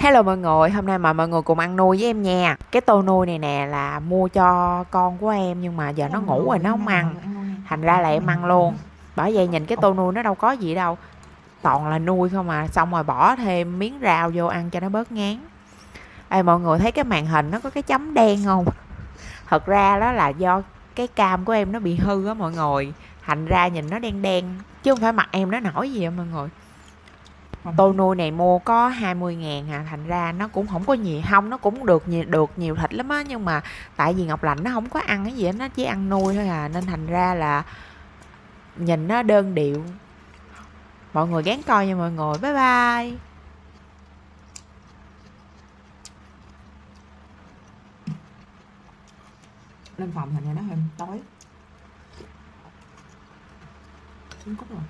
Hello mọi người, hôm nay mời mọi người cùng ăn nuôi với em nha. Cái tô nuôi này nè là mua cho con của em nhưng mà giờ nó Hello mọi ngủ rồi người, nó hôm nay không mời mọi ăn. người ăn luôn nha. Thành ra là Cái em này ăn nè, luôn. Bởi vậy nhìn cái ồ, tô nuôi nó đâu có gì đâu. Toàn là nuôi không à, xong rồi bỏ thêm miếng rau vô ăn cho nó bớt ngán. Ê mọi người thấy cái màn hình nó có cái chấm đen không? Thật ra đó là do cái cam của em nó bị hư á mọi người. Thành ra nhìn nó đen đen. Chứ không phải mặt em nó nổi gì á mọi người. còn Tô nuôi này mua có 20.000 à, thành ra nó cũng không có nhiều, không nó cũng được nhiều thịt lắm á, nhưng mà tại vì Ngọc Lạnh nó không có ăn cái gì hết, nó chỉ ăn nuôi thôi à, nên thành ra là nhìn nó đơn điệu. Mọi người gán coi nha mọi người, bye bye. lên phòng thành ra nó hơi tối. Trứng cút rồi.